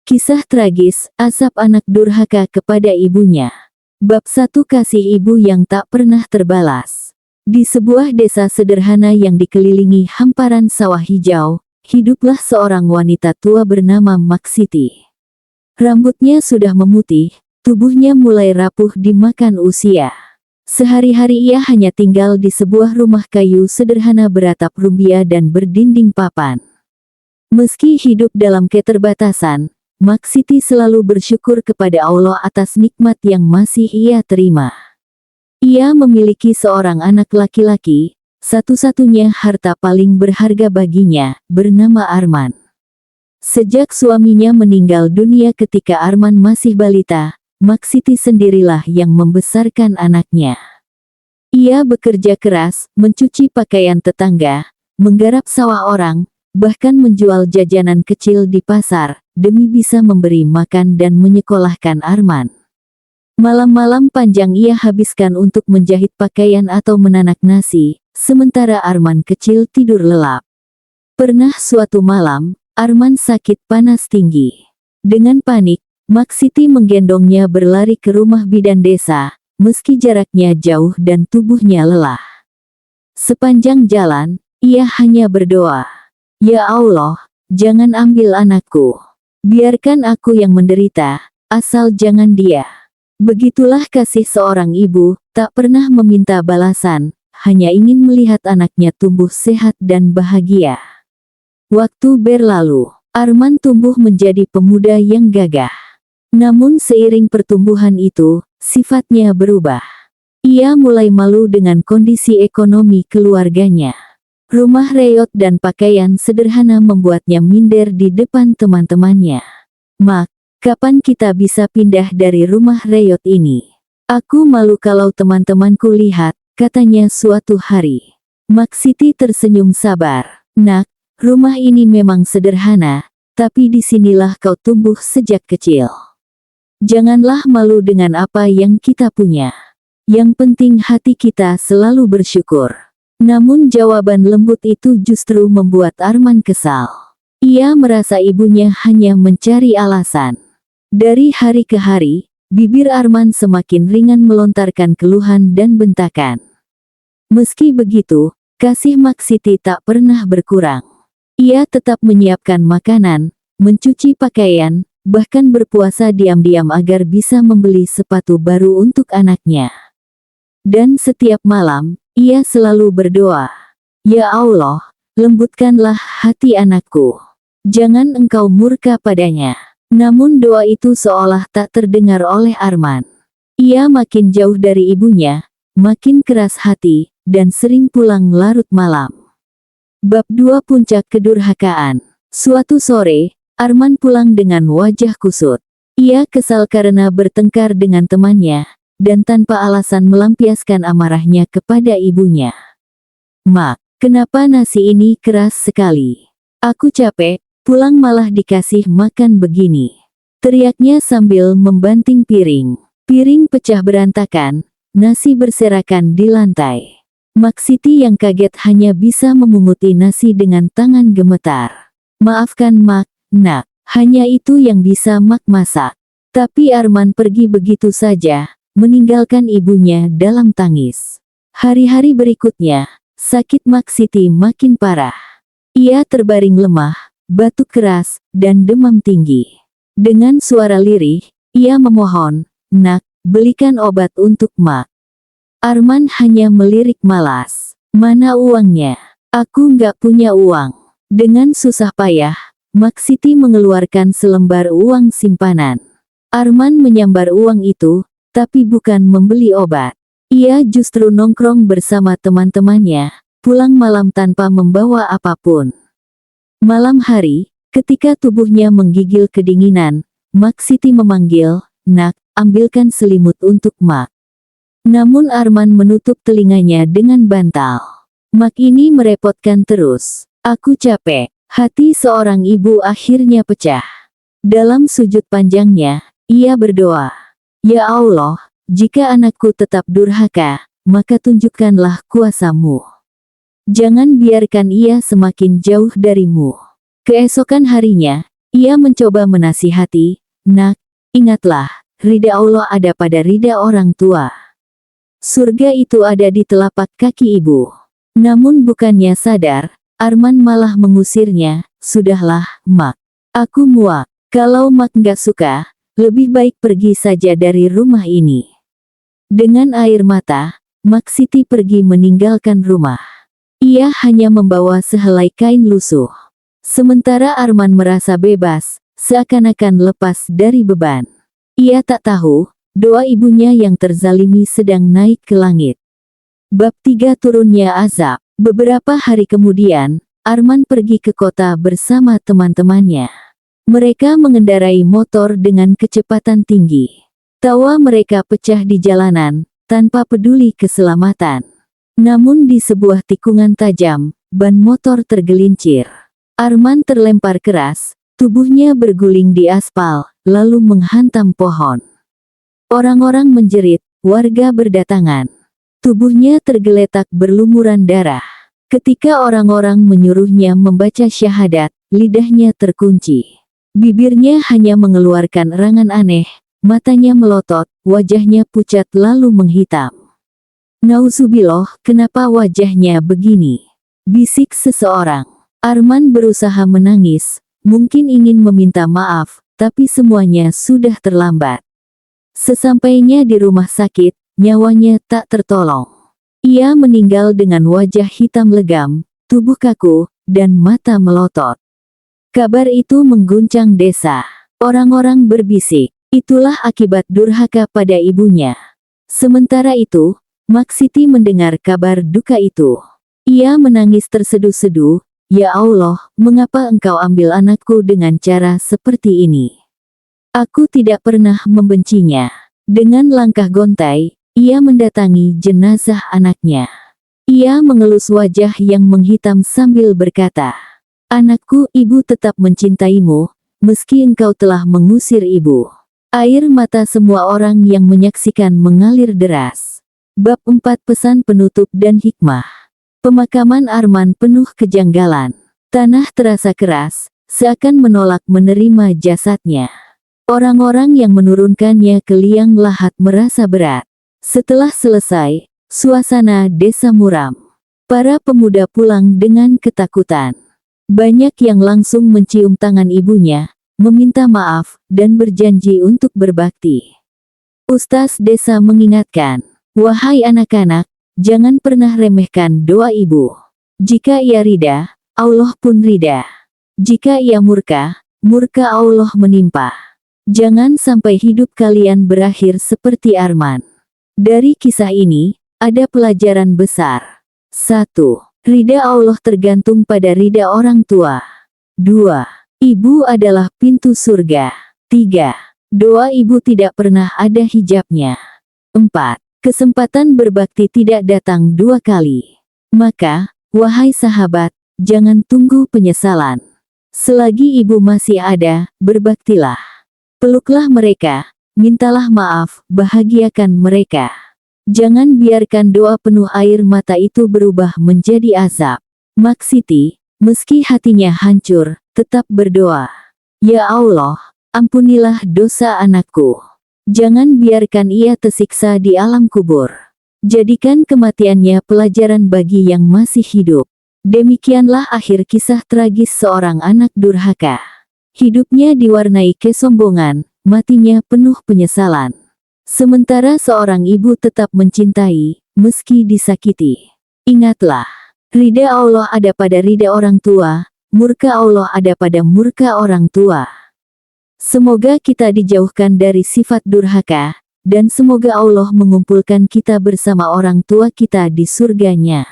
Kisah tragis, Asap anak durhaka kepada ibunya. Bab 1 Kasih ibu yang tak pernah terbalas. Di sebuah desa sederhana yang dikelilingi hamparan sawah hijau, hiduplah seorang wanita tua bernama Maksiti. Rambutnya sudah memutih, tubuhnya mulai rapuh dimakan usia. Sehari-hari ia hanya tinggal di sebuah rumah kayu sederhana beratap rumbia dan berdinding papan. Meski hidup dalam keterbatasan, Maksiti selalu bersyukur kepada Allah atas nikmat yang masih ia terima. Ia memiliki seorang anak laki-laki, satu-satunya harta paling berharga baginya, bernama Arman. Sejak suaminya meninggal dunia ketika Arman masih balita, Maksiti sendirilah yang membesarkan anaknya. Ia bekerja keras, mencuci pakaian tetangga, menggarap sawah orang, bahkan menjual jajanan kecil di pasar, demi bisa memberi makan dan menyekolahkan Arman. Malam-malam panjang ia habiskan untuk menjahit pakaian atau menanak nasi, sementara Arman kecil tidur lelap. Pernah suatu malam, Arman sakit panas tinggi. Dengan panik, Maksiti menggendongnya berlari ke rumah bidan desa, meski jaraknya jauh dan tubuhnya lelah. Sepanjang jalan, ia hanya berdoa, "Ya Allah, jangan ambil anakku. Biarkan aku yang menderita, asal jangan dia." Begitulah kasih seorang ibu, tak pernah meminta balasan, hanya ingin melihat anaknya tumbuh sehat dan bahagia. Waktu berlalu, Arman tumbuh menjadi pemuda yang gagah. Namun seiring pertumbuhan itu, sifatnya berubah. Ia mulai malu dengan kondisi ekonomi keluarganya. Rumah reot dan pakaian sederhana membuatnya minder di depan teman-temannya. "Mak, kapan kita bisa pindah dari rumah reot ini? Aku malu kalau teman-temanku lihat," katanya suatu hari. Maksiti tersenyum sabar. "Nak, rumah ini memang sederhana, tapi disinilah kau tumbuh sejak kecil. Janganlah malu dengan apa yang kita punya. Yang penting hati kita selalu bersyukur." Namun jawaban lembut itu justru membuat Arman kesal. Ia merasa ibunya hanya mencari alasan. Dari hari ke hari, bibir Arman semakin ringan melontarkan keluhan dan bentakan. Meski begitu, kasih Maksiti tak pernah berkurang. Ia tetap menyiapkan makanan, mencuci pakaian, bahkan berpuasa diam-diam agar bisa membeli sepatu baru untuk anaknya. Dan setiap malam, ia selalu berdoa, "Ya Allah, lembutkanlah hati anakku. Jangan engkau murka padanya." Namun doa itu seolah tak terdengar oleh Arman. Ia makin jauh dari ibunya, makin keras hati, dan sering pulang larut malam. Bab 2 Puncak Kedurhakaan. Suatu sore, Arman pulang dengan wajah kusut. Ia kesal karena bertengkar dengan temannya, dan tanpa alasan melampiaskan amarahnya kepada ibunya. "Mak, kenapa nasi ini keras sekali? Aku capek, pulang malah dikasih makan begini," teriaknya sambil membanting piring. Piring pecah berantakan, nasi berserakan di lantai. Maksiti yang kaget hanya bisa memunguti nasi dengan tangan gemetar. "Maafkan Mak, Nak, hanya itu yang bisa Mak masak." Tapi Arman pergi begitu saja, meninggalkan ibunya dalam tangis. Hari-hari berikutnya, sakit Maksiti makin parah. Ia terbaring lemah, batuk keras, dan demam tinggi. Dengan suara lirih, ia memohon, "Nak, belikan obat untuk Mak." Arman hanya melirik malas. "Mana uangnya? Aku nggak punya uang." Dengan susah payah, Maksiti mengeluarkan selembar uang simpanan. Arman menyambar uang itu, tapi bukan membeli obat. Ia justru nongkrong bersama teman-temannya, pulang malam tanpa membawa apapun. Malam hari, ketika tubuhnya menggigil kedinginan, Maksiti memanggil, "Nak, ambilkan selimut untuk Mak." Namun Arman menutup telinganya dengan bantal. "Mak ini merepotkan terus. Aku capek." Hati seorang ibu akhirnya pecah. Dalam sujud panjangnya, ia berdoa, "Ya Allah, jika anakku tetap durhaka, maka tunjukkanlah kuasa-Mu. Jangan biarkan ia semakin jauh dari-Mu." Keesokan harinya, Ia mencoba menasihati, "Nak, ingatlah, ridha Allah ada pada ridha orang tua. Surga itu ada di telapak kaki ibu." Namun bukannya sadar, Arman malah mengusirnya, "Sudahlah, Mak. Aku muak. Kalau Mak nggak suka, lebih baik pergi saja dari rumah ini." Dengan air mata, Mak Siti pergi meninggalkan rumah. Ia hanya membawa sehelai kain lusuh. Sementara Arman merasa bebas, seakan-akan lepas dari beban. Ia tak tahu, doa ibunya yang terzalimi sedang naik ke langit. Bab 3 Turunnya Azab. Beberapa hari kemudian, Arman pergi ke kota bersama teman-temannya. Mereka mengendarai motor dengan kecepatan tinggi. Tawa mereka pecah di jalanan, tanpa peduli keselamatan. Namun di sebuah tikungan tajam, ban motor tergelincir. Arman terlempar keras, tubuhnya berguling di aspal, lalu menghantam pohon. Orang-orang menjerit, warga berdatangan. Tubuhnya tergeletak berlumuran darah. Ketika orang-orang menyuruhnya membaca syahadat, lidahnya terkunci. Bibirnya hanya mengeluarkan erangan aneh, matanya melotot, wajahnya pucat lalu menghitam. "Nauzubillah, kenapa wajahnya begini?" bisik seseorang. Arman berusaha menangis, mungkin ingin meminta maaf, tapi semuanya sudah terlambat. Sesampainya di rumah sakit, nyawanya tak tertolong. Ia meninggal dengan wajah hitam legam, tubuh kaku, dan mata melotot. Kabar itu mengguncang desa. Orang-orang berbisik, itulah akibat durhaka pada ibunya. Sementara itu, Mak Siti mendengar kabar duka itu. Ia menangis terseduh-seduh, "Ya Allah, mengapa Engkau ambil anakku dengan cara seperti ini? Aku tidak pernah membencinya." Dengan langkah gontai, ia mendatangi jenazah anaknya. Ia mengelus wajah yang menghitam sambil berkata, "Anakku, ibu tetap mencintaimu, meski engkau telah mengusir ibu." Air mata semua orang yang menyaksikan mengalir deras. Bab 4 Pesan penutup dan hikmah. Pemakaman Arman penuh kejanggalan. Tanah terasa keras, seakan menolak menerima jasadnya. Orang-orang yang menurunkannya ke liang lahat merasa berat. Setelah selesai, suasana desa muram. Para pemuda pulang dengan ketakutan. Banyak yang langsung mencium tangan ibunya, meminta maaf, dan berjanji untuk berbakti. Ustaz desa mengingatkan, "Wahai anak-anak, jangan pernah remehkan doa ibu. Jika ia ridha, Allah pun ridha. Jika ia murka, murka Allah menimpa. Jangan sampai hidup kalian berakhir seperti Arman." Dari kisah ini, ada pelajaran besar. 1. Ridha Allah tergantung pada ridha orang tua. 2. Ibu adalah pintu surga. 3. Doa ibu tidak pernah ada hijabnya. 4. Kesempatan berbakti tidak datang 2 kali. Maka, wahai sahabat, jangan tunggu penyesalan. Selagi ibu masih ada, berbaktilah. Peluklah mereka, mintalah maaf, bahagiakan mereka. Jangan biarkan doa penuh air mata itu berubah menjadi azab. Mak Siti, meski hatinya hancur, tetap berdoa. "Ya Allah, ampunilah dosa anakku. Jangan biarkan ia tersiksa di alam kubur. Jadikan kematiannya pelajaran bagi yang masih hidup." Demikianlah akhir kisah tragis seorang anak durhaka. Hidupnya diwarnai kesombongan, matinya penuh penyesalan. Sementara seorang ibu tetap mencintai, meski disakiti. Ingatlah, ridha Allah ada pada ridha orang tua, murka Allah ada pada murka orang tua. Semoga kita dijauhkan dari sifat durhaka, dan semoga Allah mengumpulkan kita bersama orang tua kita di surganya.